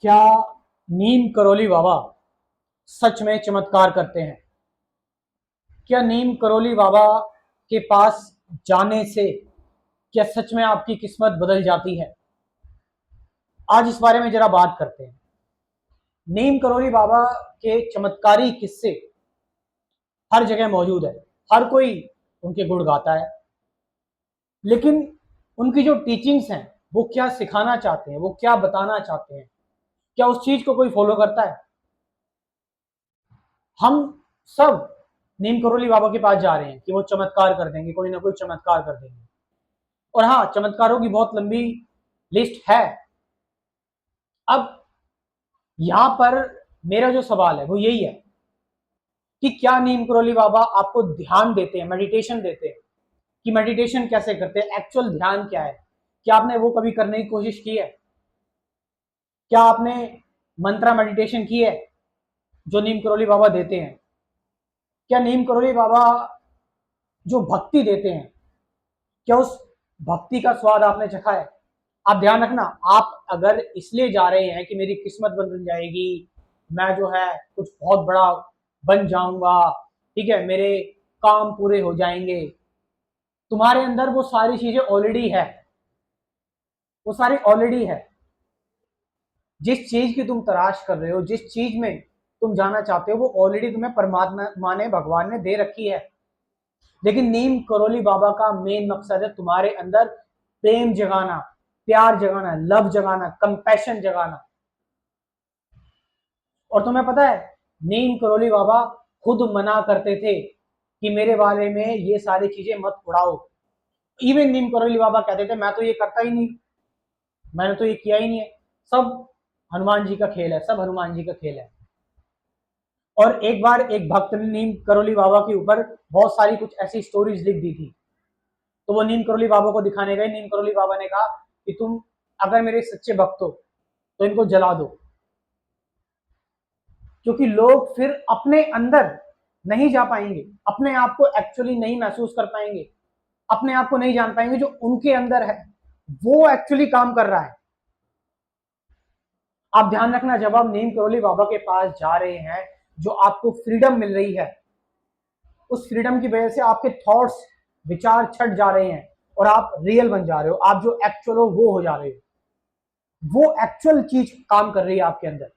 क्या नीम करोली बाबा सच में चमत्कार करते हैं? क्या नीम करोली बाबा के पास जाने से क्या सच में आपकी किस्मत बदल जाती है? आज इस बारे में जरा बात करते हैं। नीम करोली बाबा के चमत्कारी किस्से हर जगह मौजूद है। हर कोई उनके गुण गाता है, लेकिन उनकी जो टीचिंग्स हैं वो क्या सिखाना चाहते हैं, वो क्या बताना चाहते हैं, क्या उस चीज को कोई फॉलो करता है? हम सब नीम करोली बाबा के पास जा रहे हैं कि वो चमत्कार कर देंगे, कोई ना कोई चमत्कार कर देंगे। और हाँ, चमत्कारों की बहुत लंबी लिस्ट है। अब यहां पर मेरा जो सवाल है वो यही है कि क्या नीम करोली बाबा आपको ध्यान देते हैं, मेडिटेशन देते हैं? कि मेडिटेशन कैसे करते हैं, एक्चुअल ध्यान क्या है? क्या आपने वो कभी करने की कोशिश की है? क्या आपने मंत्रा मेडिटेशन की है जो नीम करोली बाबा देते हैं? क्या नीम करोली बाबा जो भक्ति देते हैं, क्या उस भक्ति का स्वाद आपने चखा है? आप ध्यान रखना, आप अगर इसलिए जा रहे हैं कि मेरी किस्मत बदल जाएगी, मैं जो है कुछ बहुत बड़ा बन जाऊंगा, ठीक है, मेरे काम पूरे हो जाएंगे, तुम्हारे अंदर वो सारी चीजें ऑलरेडी है। वो सारी ऑलरेडी है। जिस चीज की तुम तलाश कर रहे हो, जिस चीज में तुम जाना चाहते हो, वो ऑलरेडी तुम्हें परमात्मा ने, भगवान ने दे रखी है। लेकिन नीम करोली बाबा का मेन मकसद है तुम्हारे अंदर प्रेम जगाना, प्यार जगाना, लव जगाना, कंपैशन जगाना। और तुम्हें पता है, नीम करोली बाबा खुद मना करते थे कि मेरे बारे में ये सारी चीजें मत उड़ाओ। इवन नीम करोली बाबा कहते थे मैं तो ये करता ही नहीं, मैंने तो ये किया ही नहीं है, सब हनुमान जी का खेल है, सब हनुमान जी का खेल है। और एक बार एक भक्त ने नीम करोली बाबा के ऊपर बहुत सारी कुछ ऐसी स्टोरीज लिख दी थी। तो वो नीम करोली बाबा को दिखाने गए। नीम करोली बाबा ने कहा कि तुम अगर मेरे सच्चे भक्त हो तो इनको जला दो, क्योंकि लोग फिर अपने अंदर नहीं जा पाएंगे, अपने आप को एक्चुअली नहीं महसूस कर पाएंगे, अपने आप को नहीं जान पाएंगे जो उनके अंदर है, वो एक्चुअली काम कर रहा है। आप ध्यान रखना, जब आप नीम करोली बाबा के पास जा रहे हैं, जो आपको फ्रीडम मिल रही है, उस फ्रीडम की वजह से आपके थॉट्स, विचार छट जा रहे हैं और आप रियल बन जा रहे हो, आप जो एक्चुअल हो वो हो जा रहे हो, वो एक्चुअल चीज काम कर रही है आपके अंदर।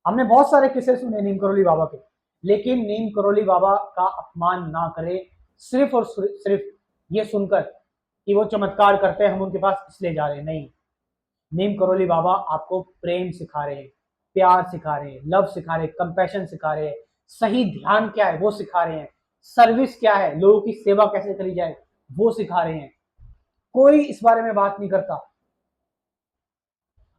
हमने बहुत सारे किस्से सुने नीम करोली बाबा के, लेकिन नीम करोली बाबा का अपमान ना करें सिर्फ और सिर्फ ये सुनकर कि वो चमत्कार करते हैं, हम उनके पास इसलिए जा रहे हैं। नहीं, नीम करोली बाबा आपको प्रेम सिखा रहे हैं, प्यार सिखा रहे हैं, लव सिखा रहे हैं, कंपैशन सिखा रहे हैं, सही ध्यान क्या है वो सिखा रहे हैं, सर्विस क्या है, लोगों की सेवा कैसे करी जाए वो सिखा रहे हैं। कोई इस बारे में बात नहीं करता।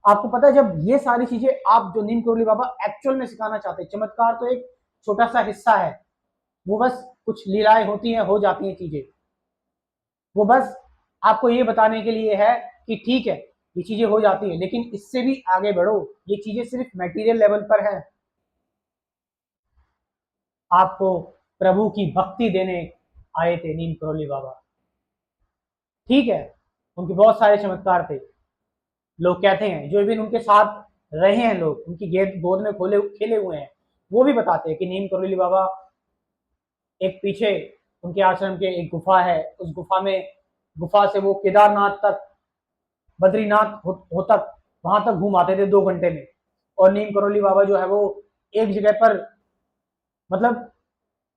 आपको पता है, जब ये सारी चीजें आप जो नीम करोली बाबा एक्चुअल में सिखाना चाहते हैं, चमत्कार तो एक छोटा सा हिस्सा है, वो बस कुछ लीलाएं होती हैं, हो जाती हैं चीजें, वो बस आपको ये बताने के लिए है कि ठीक है ये चीजें हो जाती है, लेकिन इससे भी आगे बढ़ो, ये चीजें सिर्फ मटेरियल लेवल पर है। आपको प्रभु की भक्ति देने आए थे नीम करोली बाबा। ठीक है, उनके बहुत सारे चमत्कार थे। लोग कहते हैं, जो इवन उनके साथ रहे हैं लोग, उनकी गेद गोद में खोले खेले हुए हैं, वो भी बताते हैं कि नीम करोली बाबा एक पीछे उनके आश्रम के एक गुफा है, उस गुफा में, गुफा से वो केदारनाथ तक, बद्रीनाथ हो तक, वहां तक घूम आते थे 2 घंटे में। और नीम करोली बाबा जो है वो एक जगह पर, मतलब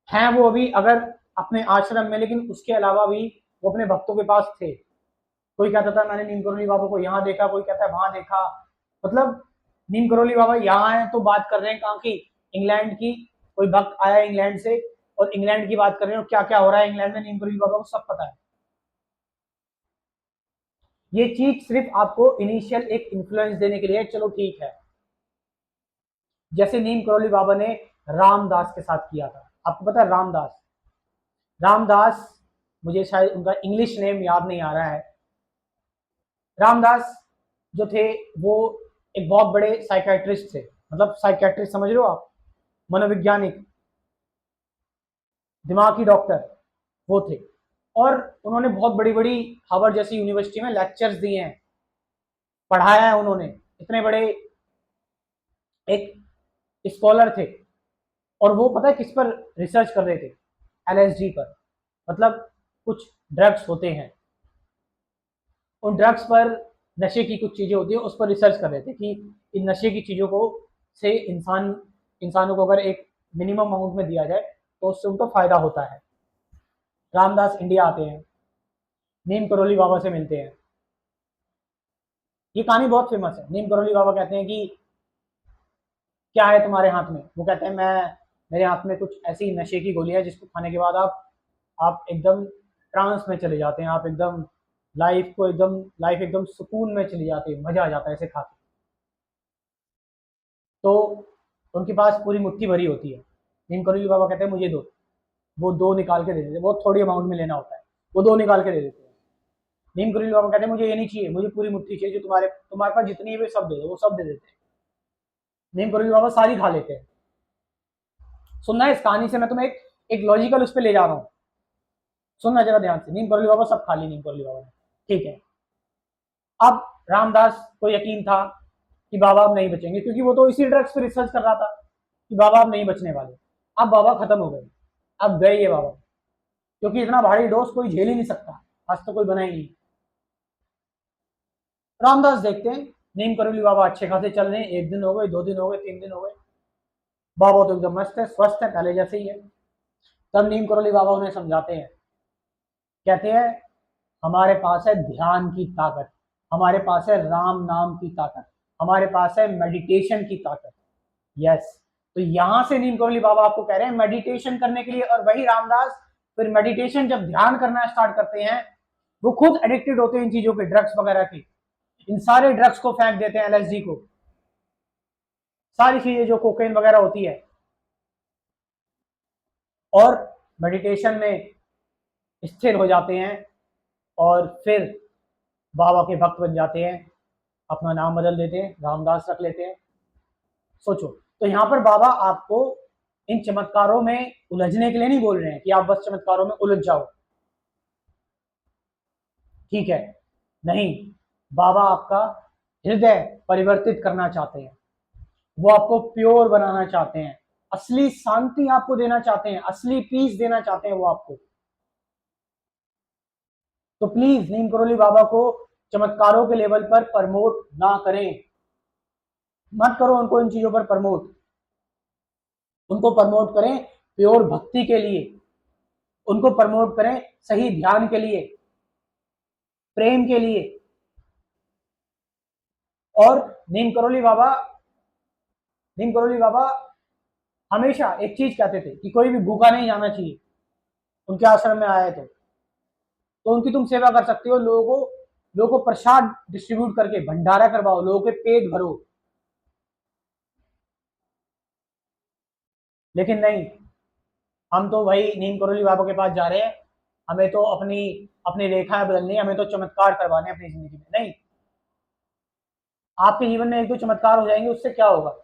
हैं वो अभी अगर अपने आश्रम में, लेकिन उसके अलावा भी वो अपने भक्तों के पास थे। कोई कहता था मैंने नीम करोली बाबा को यहाँ देखा, कोई कहता है वहां देखा। मतलब नीम करोली बाबा यहाँ है तो बात कर रहे हैं कहाँ की? इंग्लैंड की। कोई भक्त आया इंग्लैंड से और इंग्लैंड की बात कर रहे हैं, और क्या क्या हो रहा है इंग्लैंड में नीम करोली बाबा को सब पता है। ये चीज सिर्फ आपको इनिशियल एक इन्फ्लुएंस देने के लिए, चलो ठीक है। जैसे नीम करोली बाबा ने रामदास के साथ किया था। आपको पता है रामदास, रामदास, मुझे शायद उनका इंग्लिश नेम याद नहीं आ रहा है। रामदास जो थे वो एक बहुत बड़े साइकेट्रिस्ट थे, मतलब साइकेट्रिस्ट समझ रहे हो आप, मनोवैज्ञानिक, दिमागी डॉक्टर वो थे। और उन्होंने बहुत बड़ी बड़ी हार्वर्ड जैसी यूनिवर्सिटी में लेक्चर्स दिए हैं, पढ़ाया है उन्होंने, इतने बड़े एक स्कॉलर थे और वो पता है किस पर रिसर्च कर रहे थे, LSD पर। मतलब कुछ ड्रग्स होते हैं, उन ड्रग्स पर नशे की कुछ चीज़ें होती है, उस पर रिसर्च कर रहे थे कि इन नशे की चीज़ों को से इंसानों को अगर एक मिनिमम अमाउंट में दिया जाए तो उससे उनको फ़ायदा होता है। रामदास इंडिया आते हैं, नीम करोली बाबा से मिलते हैं। ये कहानी बहुत फेमस है। नीम करोली बाबा कहते हैं कि क्या है तुम्हारे हाथ में? वो कहते हैं मेरे हाथ में कुछ ऐसी नशे की गोली है जिसको खाने के बाद आप एकदम ट्रांस में चले जाते हैं, आप एकदम लाइफ एकदम सुकून में चली जाती है, मजा आ जाता है ऐसे खा के। तो उनके पास पूरी मुट्ठी भरी होती है। नीम करोली बाबा कहते हैं मुझे दो। वो दो निकाल के दे देते हैं, बहुत थोड़ी अमाउंट में लेना होता है, वो दो निकाल के दे देते हैं। नीम करोली बाबा कहते हैं मुझे ये नहीं चाहिए, मुझे पूरी मुट्ठी चाहिए, जो तुम्हारे पास जितनी है वे सब दे दो। वो सब दे देते हैं। नीम करोली बाबा सारी खा लेते हैं। सुनना है इस कहानी से मैं तुम्हें एक लॉजिकल उस पर ले जा रहा हूँ। सुनना जरा ध्यान से। नीम करोली बाबा सब खा ली नीम करोली बाबा ने, ठीक है। अब रामदास को यकीन था कि बाबा अब नहीं बचेंगे, क्योंकि वो तो इसी ड्रग्स पे रिसर्च कर रहा था कि बाबा अब नहीं बचने वाले। अब बाबा खत्म हो गए, अब गए ये बाबा, क्योंकि इतना भारी डोज कोई झेल ही नहीं सकता, आज तो कोई बना ही नहीं। रामदास देखते हैं नीम करोली बाबा अच्छे खासे चल रहे हैं, 1 दिन हो गए, 2 दिन हो गए, 3 दिन हो गए, बाबा तो एकदम मस्त है, स्वस्थ है, पहले जैसे ही है। तब नीम करोली बाबा उन्हें समझाते हैं, कहते हैं हमारे पास है ध्यान की ताकत, हमारे पास है राम नाम की ताकत, हमारे पास है मेडिटेशन की ताकत। यस, तो यहां से नीम करोली बाबा आपको कह रहे हैं मेडिटेशन करने के लिए। और वही रामदास फिर मेडिटेशन जब ध्यान करना स्टार्ट करते हैं, वो खुद एडिक्टेड होते हैं इन चीजों के, ड्रग्स वगैरह की। इन सारे ड्रग्स को फेंक देते हैं, LSD को, सारी चीजें जो कोकेन वगैरह होती है, और मेडिटेशन में स्थिर हो जाते हैं और फिर बाबा के भक्त बन जाते हैं, अपना नाम बदल देते हैं, रामदास रख लेते हैं। सोचो, तो यहाँ पर बाबा आपको इन चमत्कारों में उलझने के लिए नहीं बोल रहे हैं कि आप बस चमत्कारों में उलझ जाओ, ठीक है, नहीं। बाबा आपका हृदय परिवर्तित करना चाहते हैं, वो आपको प्योर बनाना चाहते हैं, असली शांति आपको देना चाहते हैं, असली पीस देना चाहते हैं वो आपको। तो प्लीज नीम करोली बाबा को चमत्कारों के लेवल पर प्रमोट ना करें, मत करो उनको इन चीजों पर प्रमोट। उनको प्रमोट करें प्योर भक्ति के लिए, उनको प्रमोट करें सही ध्यान के लिए, प्रेम के लिए। और नीम करोली बाबा नीम करोली बाबा हमेशा एक चीज कहते थे कि कोई भी भूखा नहीं जाना चाहिए। उनके आश्रम में आए तो उनकी तुम सेवा कर सकते हो, लोगों को प्रसाद डिस्ट्रीब्यूट करके भंडारा करवाओ, लोगों के पेट भरो। लेकिन नहीं, हम तो भाई नीम करोली बाबा के पास जा रहे हैं, हमें तो अपनी अपनी रेखाएं बदलनी है, हमें तो चमत्कार करवाने अपनी जिंदगी में। नहीं, आपके जीवन में एक दो चमत्कार हो जाएंगे, उससे क्या होगा?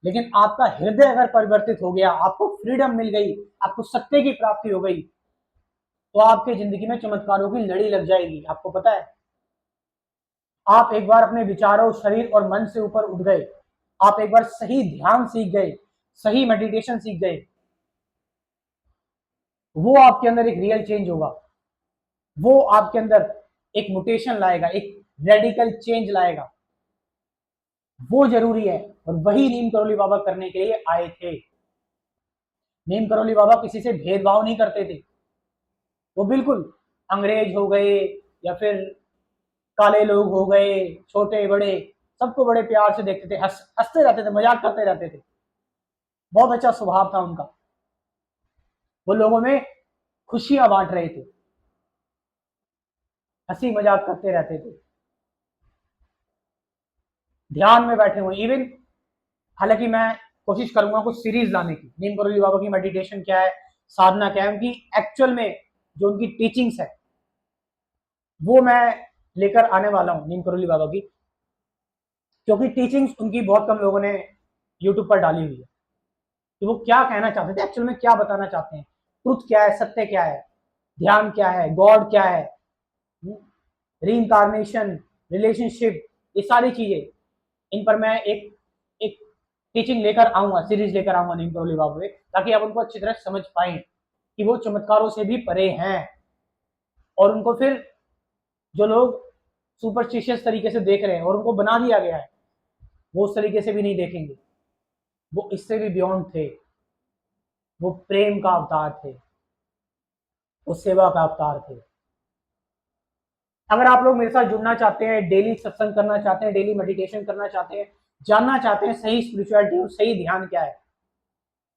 लेकिन आपका हृदय अगर परिवर्तित हो गया, आपको फ्रीडम मिल गई, आपको सत्य की प्राप्ति हो गई, तो आपके जिंदगी में चमत्कारों की लड़ी लग जाएगी। आपको पता है, आप एक बार अपने विचारों, शरीर और मन से ऊपर उठ गए, आप एक बार सही ध्यान सीख गए, सही मेडिटेशन सीख गए, वो आपके अंदर एक रियल चेंज होगा, वो आपके अंदर एक म्यूटेशन लाएगा, एक रेडिकल चेंज लाएगा। वो जरूरी है, और वही नीम करोली बाबा करने के लिए आए थे। नीम करोली बाबा किसी से भेदभाव नहीं करते थे। वो बिल्कुल अंग्रेज हो गए या फिर काले लोग हो गए, छोटे बड़े, सबको बड़े प्यार से देखते थे, हंसते रहते थे, मजाक करते रहते थे। बहुत अच्छा स्वभाव था उनका। वो लोगों में खुशियां बांट रहे थे, हंसी मजाक करते रहते थे, ध्यान में बैठे हुए। इवन हालांकि मैं कोशिश करूंगा कुछ सीरीज लाने की, नीम करोली बाबा की मेडिटेशन क्या है, साधना क्या है, उनकी एक्चुअल में जो उनकी टीचिंग्स है वो मैं लेकर आने वाला हूँ नीम करोली बाबा की। क्योंकि टीचिंग्स उनकी बहुत कम लोगों ने यूट्यूब पर डाली हुई है कि वो क्या कहना चाहते थे, एक्चुअल में क्या बताना चाहते हैं, ट्रुथ क्या है, सत्य क्या है, ध्यान क्या है, गॉड क्या है, रीइंकारनेशन, रिलेशनशिप, ये सारी चीजें, इन पर मैं एक एक टीचिंग लेकर आऊंगा, सीरीज लेकर आऊंगा नीम करोली बाबा में, ताकि आप उनको अच्छी तरह समझ पाए कि वो चमत्कारों से भी परे हैं। और उनको फिर जो लोग सुपरस्टिशियस तरीके से देख रहे हैं और उनको बना दिया गया है, वो उस तरीके से भी नहीं देखेंगे। वो इससे भी बियॉन्ड थे, वो प्रेम का अवतार थे, वो सेवा का अवतार थे। अगर आप लोग मेरे साथ जुड़ना चाहते हैं, डेली सत्संग करना चाहते हैं, डेली मेडिटेशन करना चाहते हैं, जानना चाहते हैं सही स्पिरिचुअलिटी और सही ध्यान क्या है,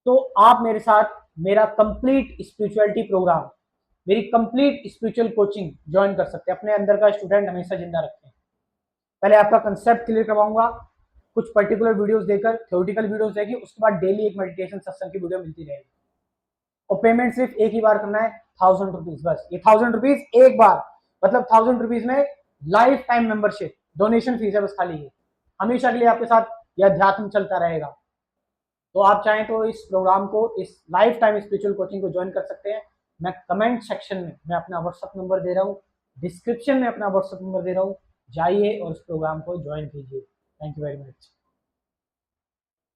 तो आप मेरे साथ मेरा कंप्लीट स्पिरिचुअलिटी प्रोग्राम, मेरी कंप्लीट स्पिरिचुअल कोचिंग ज्वाइन कर सकते हैं। अपने अंदर का स्टूडेंट हमेशा जिंदा रखते हैं। पहले आपका कंसेप्ट क्लियर करवाऊंगा, कुछ पर्टिकुलर वीडियोस देकर, थ्योरेटिकल वीडियोस देगी, उसके बाद डेली एक मेडिटेशन सत्संग की वीडियो मिलती रहेगी। और पेमेंट सिर्फ एक ही बार करना है, 1000 रुपीज बस। ये 1000 रुपीज एक बार, मतलब 1000 रुपीज में life time membership, donation fees है बस खाली ये, हमेशा के लिए आपके साथ यह अध्यात्म चलता रहेगा। तो आप चाहें तो इस प्रोग्राम को, इस लाइफ टाइम स्पिरिचुअल कोचिंग को ज्वाइन कर सकते हैं। मैं कमेंट सेक्शन में मैं अपना व्हाट्सअप नंबर दे रहा हूँ, डिस्क्रिप्शन में अपना व्हाट्सअप नंबर दे रहा हूँ, जाइए और इस प्रोग्राम को ज्वाइन कीजिए। Thank you very much.